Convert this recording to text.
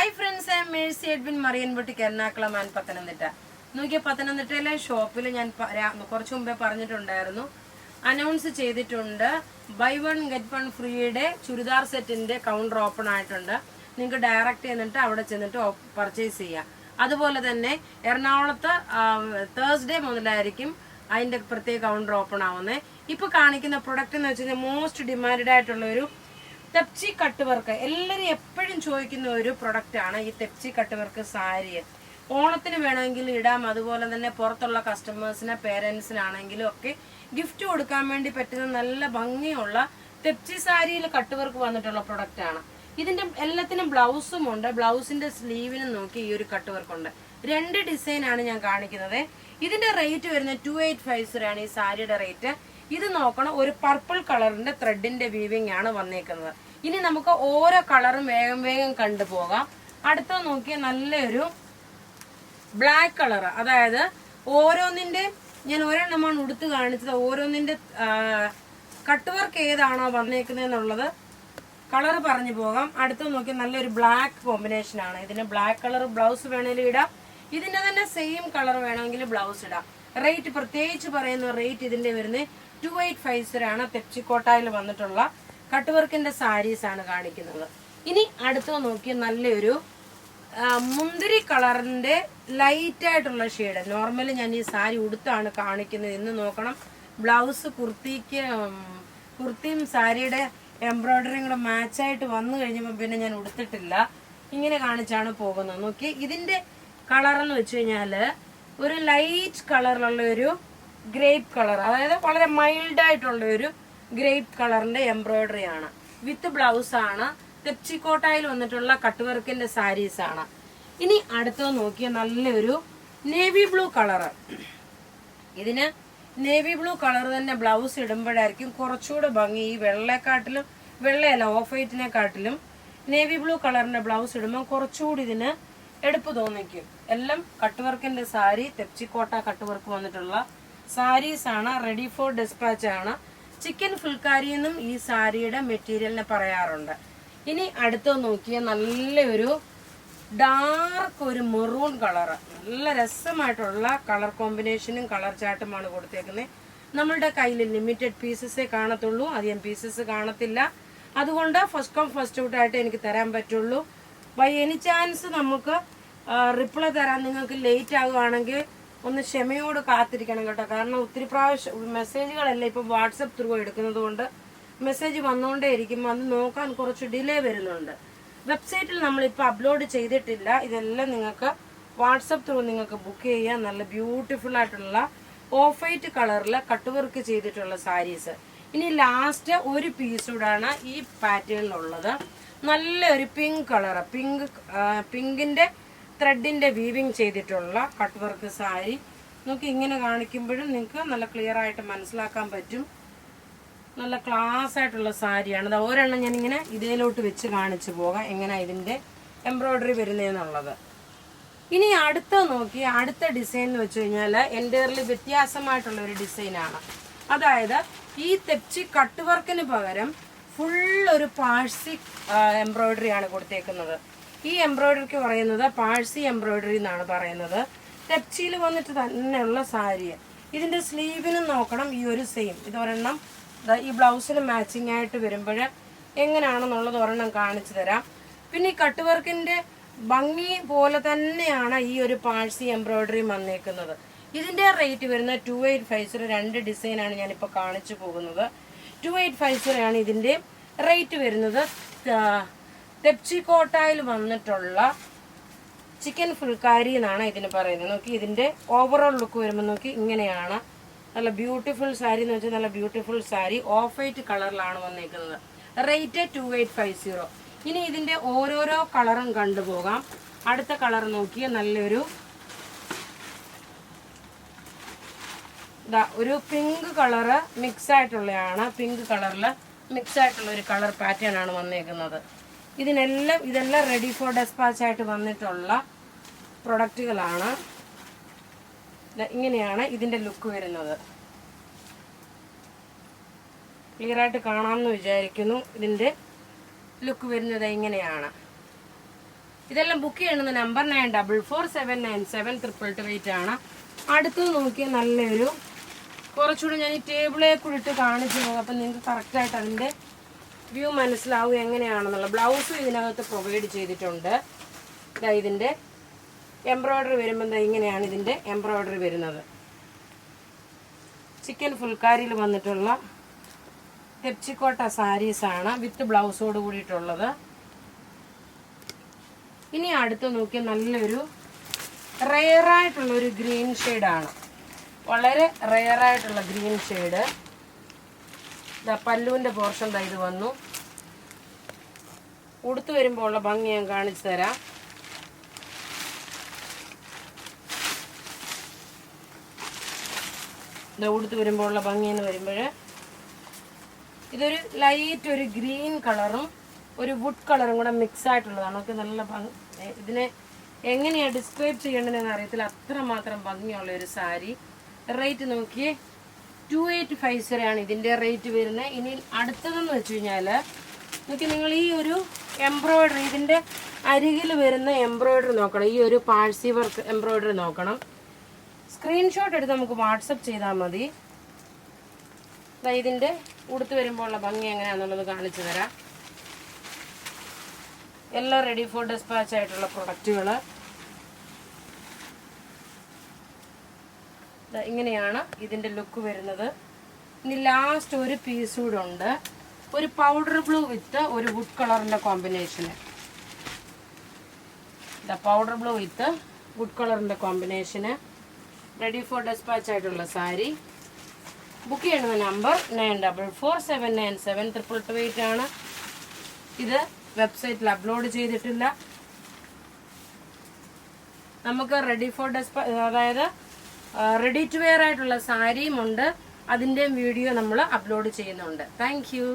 Hi friends, I am Mercy Edwin Marian boutique Ernakulam and Pathanamthitta. നോക്കിയ പത്തനംതിട്ടയിലെ ഷോപ്പിൽ ഞാൻ കുറച്ചു മുമ്പേ പറഞ്ഞിട്ടുണ്ടായിരുന്നു, അനൗൺസ് ചെയ്തിട്ടുണ്ട്. ബൈ വൺ ഗെറ്റ് വൺ ഫ്രീയുടെ ചുരിദാർ സെറ്റിന്റെ കൗണ്ടർ ഓപ്പൺ ആയിട്ടുണ്ട്. നിങ്ങൾക്ക് ഡയറക്റ്റ് ചെന്നിട്ട് അവിടെ ചെന്നിട്ട് പർച്ചേസ് ചെയ്യാം. അതുപോലെ തന്നെ എറണാകുളത്ത് തേഴ്സ്ഡേ മുതലായിരിക്കും അതിന്റെ പ്രത്യേക കൗണ്ടർ ഓപ്പൺ ആവുന്നത്. ഇപ്പൊ കാണിക്കുന്ന പ്രൊഡക്റ്റ് എന്ന് വെച്ച് കഴിഞ്ഞാൽ മോസ്റ്റ് ഡിമാൻഡ് ആയിട്ടുള്ള ഒരു തെപ്ചി കട്ട് വർക്ക്. എല്ലാവരും എപ്പോഴും ചോദിക്കുന്ന ഒരു പ്രൊഡക്റ്റ് ആണ് ഈ തെപ്ചി കട്ട് വർക്ക് സാരി. ഓണത്തിന് വേണമെങ്കിൽ ഇടാം, അതുപോലെ തന്നെ പുറത്തുള്ള കസ്റ്റമേഴ്സിന് പേരൻസിനാണെങ്കിലും ഒക്കെ ഗിഫ്റ്റ് കൊടുക്കാൻ വേണ്ടി പറ്റുന്ന നല്ല ഭംഗിയുള്ള തെപ്ചി സാരിയിൽ കട്ട് വർക്ക് വന്നിട്ടുള്ള പ്രൊഡക്റ്റ് ആണ്. ഇതിന്റെ എല്ലാത്തിനും ബ്ലൗസും ഉണ്ട്. ബ്ലൗസിന്റെ സ്ലീവിനും നോക്കി ഈ ഒരു കട്ട് വർക്ക് ഉണ്ട്. 2 ഡിസൈൻ ആണ് ഞാൻ കാണിക്കുന്നത്. ഇതിന്റെ റേറ്റ് വരുന്നത് 2850 ആണ് ഈ സാരിയുടെ റേറ്റ്. ഇത് നോക്കണം, ഒരു പർപ്പിൾ കളറിന്റെ ത്രെഡിന്റെ വീവിംഗ് ആണ് വന്നേക്കുന്നത്. ഇനി നമുക്ക് ഓരോ കളറും വേഗം വേഗം കണ്ടുപോകാം. അടുത്ത നോക്കിയ നല്ലൊരു ബ്ലാക്ക് കളർ, അതായത് ഓരോന്നിന്റെ ഞാൻ ഒരെണ്ണമാണ് ഉടുത്ത് കാണിച്ചത്. ഓരോന്നിന്റെ കട്ട് വർക്ക് ഏതാണോ വന്നേക്കുന്നത് എന്നുള്ളത് കളർ പറഞ്ഞു പോകാം. അടുത്ത നോക്കി നല്ലൊരു ബ്ലാക്ക് കോമ്പിനേഷൻ ആണ്. ഇതിന് ബ്ലാക്ക് കളർ ബ്ലൗസ് വേണമെങ്കിലും ഇടാം, ഇതിന്റെ തന്നെ സെയിം കളർ വേണമെങ്കിൽ ബ്ലൗസ് ഇടാം. റേറ്റ് പ്രത്യേകിച്ച് പറയുന്ന റേറ്റ് ഇതിന്റെ വരുന്നത് 2850 ആണ്. തെപ്ചിക്കോട്ടയിൽ വന്നിട്ടുള്ള കട്ട് വർക്കിന്റെ സാരീസ് ആണ് കാണിക്കുന്നത്. ഇനി അടുത്ത നോക്കി നല്ലൊരു മുന്തിരി കളറിന്റെ ലൈറ്റ് ആയിട്ടുള്ള ഷെയ്ഡ്. നോർമലി ഞാൻ ഈ സാരി ഉടുത്താണ് കാണിക്കുന്നത്. ഇന്ന് നോക്കണം, ബ്ലൗസ് കുർത്തിയും സാരിയുടെ എംബ്രോയിഡറിയും കൂടെ മാച്ചായിട്ട് വന്നു കഴിഞ്ഞപ്പോൾ പിന്നെ ഞാൻ ഉടുത്തിട്ടില്ല, ഇങ്ങനെ കാണിച്ചാണ് പോകുന്നത്. നോക്കി ഇതിന്റെ കളർ എന്ന് വെച്ച് കഴിഞ്ഞാല് ഒരു ലൈറ്റ് കളറിലുള്ള ഒരു ഗ്രേപ്പ് കളർ, അതായത് വളരെ മൈൽഡ് ആയിട്ടുള്ള ഒരു ഗ്രേപ്പ് കളറിന്റെ എംബ്രോയിഡറി ആണ്. വിത്ത് ബ്ലൗസ് ആണ്. തെപ്ചിക്കോട്ടയിൽ വന്നിട്ടുള്ള കട്ട് വർക്കിന്റെ സാരീസ് ആണ്. ഇനി അടുത്തത് നോക്കിയ നല്ലൊരു നേവി ബ്ലൂ കളർ. ഇതിന് നേവി ബ്ലൂ കളർ തന്നെ ബ്ലൗസ് ഇടുമ്പോഴായിരിക്കും കുറച്ചുകൂടെ ഭംഗി. ഈ വെള്ളയെക്കാട്ടിലും, വെള്ളയല്ല ഓഫ് വൈറ്റിനെക്കാട്ടിലും നേവി ബ്ലൂ കളറിന്റെ ബ്ലൗസ് ഇടുമ്പോൾ കുറച്ചുകൂടി ഇതിന് എടുപ്പ് തോന്നിക്കും. എല്ലാം കട്ട് വർക്കിന്റെ സാരി, തെപ്ചിക്കോട്ട കട്ട് വർക്ക് വന്നിട്ടുള്ള സാരീസ് ആണ്. റെഡി ഫോർ ഡിസ്പാച്ച് ആണ്. ചിക്കൻ ഫുൾക്കാരി എന്നും ഈ സാരിയുടെ മെറ്റീരിയലിനെ പറയാറുണ്ട്. ഇനി അടുത്ത് നോക്കിയ നല്ലൊരു ഡാർക്ക് ഒരു മെറൂൺ കളർ, നല്ല രസമായിട്ടുള്ള കളർ കോമ്പിനേഷനും കളർ ചാർട്ടുമാണ് കൊടുത്തേക്കുന്നത്. നമ്മളുടെ കയ്യിൽ ലിമിറ്റഡ് പീസസേ കാണത്തുള്ളൂ, അധികം പീസസ് കാണത്തില്ല. അതുകൊണ്ട് ഫസ്റ്റ് കം ഫസ്റ്റ് ഔട്ട് ആയിട്ട് എനിക്ക് തരാൻ പറ്റുള്ളൂ. ബൈ എനി ചാൻസ് നമുക്ക് റിപ്ലൈ തരാൻ നിങ്ങൾക്ക് ലേറ്റ് ആകുകയാണെങ്കിൽ ഒന്ന് ക്ഷമയോട് കാത്തിരിക്കണം കേട്ടോ. കാരണം ഒത്തിരി പ്രാവശ്യം മെസ്സേജുകളെല്ലാം ഇപ്പം വാട്സപ്പ് ത്രൂ എടുക്കുന്നത് കൊണ്ട് മെസ്സേജ് വന്നുകൊണ്ടേ ഇരിക്കും. അത് നോക്കാൻ കുറച്ച് ഡിലേ വരുന്നുണ്ട്. വെബ്സൈറ്റിൽ നമ്മളിപ്പോൾ അപ്ലോഡ് ചെയ്തിട്ടില്ല. ഇതെല്ലാം നിങ്ങൾക്ക് വാട്സപ്പ് ത്രൂ നിങ്ങൾക്ക് ബുക്ക് ചെയ്യാം. നല്ല ബ്യൂട്ടിഫുൾ ആയിട്ടുള്ള ഓഫ് വൈറ്റ് കളറിൽ കട്ട് വർക്ക് ചെയ്തിട്ടുള്ള സാരീസ്. ഇനി ലാസ്റ്റ് ഒരു പീസൂടാണ് ഈ പാറ്റേണിലുള്ളത്. നല്ലൊരു പിങ്ക് കളർ, പിങ്കിന്റെ ത്രെഡിന്റെ വീവിങ് ചെയ്തിട്ടുള്ള കട്ട് വർക്ക് സാരി. നമുക്ക് ഇങ്ങനെ കാണിക്കുമ്പോഴും നിങ്ങൾക്ക് നല്ല ക്ലിയർ ആയിട്ട് മനസ്സിലാക്കാൻ പറ്റും. നല്ല ക്ലാസ് ആയിട്ടുള്ള സാരിയാണ്. അത് ഒരെണ്ണം ഞാനിങ്ങനെ ഇതേലോട്ട് വെച്ച് കാണിച്ചു പോകാം എങ്ങനെ ഇതിന്റെ എംബ്രോയിഡറി വരുന്നതെന്നുള്ളത്. ഇനി അടുത്ത നോക്കി അടുത്ത ഡിസൈൻ എന്ന് വെച്ച് കഴിഞ്ഞാൽ എൻ്റെർലി വ്യത്യാസമായിട്ടുള്ള ഒരു ഡിസൈനാണ്. അതായത് ഈ തെപ്ചി കട്ട് വർക്കിന് പകരം ഫുൾ ഒരു പാഴ്സി എംബ്രോയിഡറി ആണ് കൊടുത്തേക്കുന്നത്. ഈ എംബ്രോയിഡറിക്ക് പറയുന്നത് പാഴ്സി എംബ്രോയിഡറി എന്നാണ് പറയുന്നത്. തെപ്ചിയിൽ വന്നിട്ട് തന്നെയുള്ള സാരി. ഇതിന്റെ സ്ലീവിനും നോക്കണം ഈ ഒരു സെയിം. ഇതൊരെണ്ണം ഈ ബ്ലൗസിന് മാച്ചിങ് ആയിട്ട് വരുമ്പോൾ എങ്ങനെയാണെന്നുള്ളത് ഒരെണ്ണം കാണിച്ചു തരാം. പിന്നെ ഈ കട്ട് വർക്കിന്റെ ഭംഗി പോലെ തന്നെയാണ് ഈ ഒരു പാഴ്സി എംബ്രോയിഡറി വന്നേക്കുന്നത്. ഇതിന്റെ റേറ്റ് വരുന്നത് 2850. 2 ഡിസൈനാണ് ഞാനിപ്പോൾ കാണിച്ചു പോകുന്നത്. 2850 ആണ് ഇതിന്റെ റേറ്റ് വരുന്നത്. തെപ്ചിക്കോട്ടയിൽ വന്നിട്ടുള്ള ചിക്കൻ ഫുൾക്കാരി എന്നാണ് ഇതിന് പറയുന്നത്. നോക്കി ഇതിന്റെ ഓവറോൾ ലുക്ക് വരുമ്പോൾ നോക്കി ഇങ്ങനെയാണ്. നല്ല ബ്യൂട്ടിഫുൾ സാരി എന്ന് വെച്ചാൽ നല്ല ബ്യൂട്ടിഫുൾ സാരി. ഓഫ് വൈറ്റ് കളറിലാണ് വന്നേക്കുന്നത്. റേറ്റ് 2850. ഇനി ഇതിന്റെ ഓരോരോ കളറും കണ്ടുപോകാം. അടുത്ത കളർ നോക്കിയ നല്ലൊരു ഒരു പിങ്ക് കളറ് മിക്സ് ആയിട്ടുള്ളതാണ്. പിങ്ക് കളറിൽ മിക്സ് ആയിട്ടുള്ള ഒരു കളർ പാറ്റേൺ ആണ് വന്നേക്കുന്നത്. ഇതെല്ലാം റെഡി ഫോർ ഡെസ്പാച്ച് ആയിട്ട് വന്നിട്ടുള്ള പ്രൊഡക്റ്റുകളാണ്. ഇങ്ങനെയാണ് ഇതിന്റെ ലുക്ക് വരുന്നത്. ക്ലിയർ ആയിട്ട് കാണാമെന്ന് വിചാരിക്കുന്നു. ഇതിന്റെ ലുക്ക് വരുന്നത് ഇങ്ങനെയാണ്. ഇതെല്ലാം ബുക്ക് ചെയ്യുന്ന നമ്പർ 94479788 ആണ്. അടുത്തത് നോക്കിയാൽ നല്ലൊരു കുറച്ചുകൂടി ഞാൻ ഈ ടേബിളെ കൂടി ഇട്ട് കാണിച്ചു പോകും. അപ്പം നിങ്ങൾക്ക് കറക്റ്റായിട്ട് അതിൻ്റെ വ്യൂ മനസ്സിലാവും എങ്ങനെയാണെന്നുള്ളത്. ബ്ലൗസും ഇതിനകത്ത് പ്രൊവൈഡ് ചെയ്തിട്ടുണ്ട്. ഇതിൻ്റെ എംബ്രോയ്ഡറി വരുമ്പോൾ ഇങ്ങനെയാണ് ഇതിൻ്റെ എംബ്രോയ്ഡറി വരുന്നത്. ചിക്കൻ ഫുൾക്കാരിയിൽ വന്നിട്ടുള്ള തെപ്ചിക്കോട്ട സാരീസാണ് വിത്ത് ബ്ലൗസോട് കൂടിയിട്ടുള്ളത്. ഇനി അടുത്ത് നോക്കിയാൽ നല്ലൊരു റെയറായിട്ടുള്ളൊരു ഗ്രീൻ ഷെയ്ഡാണ്. വളരെ റെയറായിട്ടുള്ള ഗ്രീൻ ഷെയ്ഡ്. പല്ലുവിൻ്റെ പോർഷൻ ഇത് വന്നു. ഉടുത്തു വരുമ്പോൾ ഉള്ള ഭംഗി ഞാൻ കാണിച്ചു തരാം. ഉടുത്ത് വരുമ്പോൾ ഉള്ള ഭംഗി എന്ന് വരുമ്പോൾ ഇതൊരു ലൈറ്റ് ഒരു ഗ്രീൻ കളറും ഒരു വുഡ് കളറും കൂടെ മിക്സ് ആയിട്ടുള്ളതാണ്. നമുക്ക് നല്ല ഭംഗി. ഇതിനെ എങ്ങനെയാണ് ഡിസ്ക്രൈബ് ചെയ്യേണ്ടതെന്ന് അറിയത്തില്ല, അത്രമാത്രം ഭംഗിയുള്ള ഒരു സാരി. റേറ്റ് നോക്കിയേ 2850 ആണ് ഇതിൻ്റെ റേറ്റ് വരുന്നത്. ഇനി അടുത്തതെന്ന് വെച്ച് കഴിഞ്ഞാൽ നോക്കി നിങ്ങൾ ഈ ഒരു എംബ്രോയ്ഡറി ഇതിൻ്റെ അരികിൽ വരുന്ന എംബ്രോയ്ഡറി നോക്കണം. ഈ ഒരു പാഴ്സി വർക്ക് എംബ്രോയ്ഡറി നോക്കണം. സ്ക്രീൻഷോട്ട് എടുത്ത് നമുക്ക് വാട്സപ്പ് ചെയ്താൽ മതി. ഇതിൻ്റെ ഉടുത്ത് വരുമ്പോൾ ഉള്ള ഭംഗി എങ്ങനെയാണെന്നുള്ളത് കാണിച്ചു തരാം. എല്ലാം റെഡി ഫോർ ഡിസ്പാച്ച് ആയിട്ടുള്ള പ്രൊഡക്റ്റുകൾ. ഇങ്ങനെയാണ് ഇതിൻ്റെ ലുക്ക് വരുന്നത്. ഇനി ലാസ്റ്റ് ഒരു പീസ് കൂടെ ഉണ്ട്. ഒരു പൗഡർ ബ്ലൂ വിത്ത് ഒരു വുഡ് കളറിൻ്റെ കോമ്പിനേഷന്. പൗഡർ ബ്ലൂ വിത്ത് വുഡ് കളറിൻ്റെ കോമ്പിനേഷന് റെഡി ഫോർ ഡിസ്പാച്ച് ആയിട്ടുള്ള സാരി. ബുക്ക് ചെയ്യുന്ന നമ്പർ 94479788 ആണ്. ഇത് വെബ്സൈറ്റിൽ അപ്ലോഡ് ചെയ്തിട്ടില്ല. നമുക്ക് റെഡി ഫോർ ഡിസ്പാച്ച് അതായത് റെഡി ടു വെയർ ആയിട്ടുള്ള സാരിയും ഉണ്ട്. അതിൻ്റെയും വീഡിയോ നമ്മൾ അപ്ലോഡ് ചെയ്യുന്നുണ്ട്. Thank you.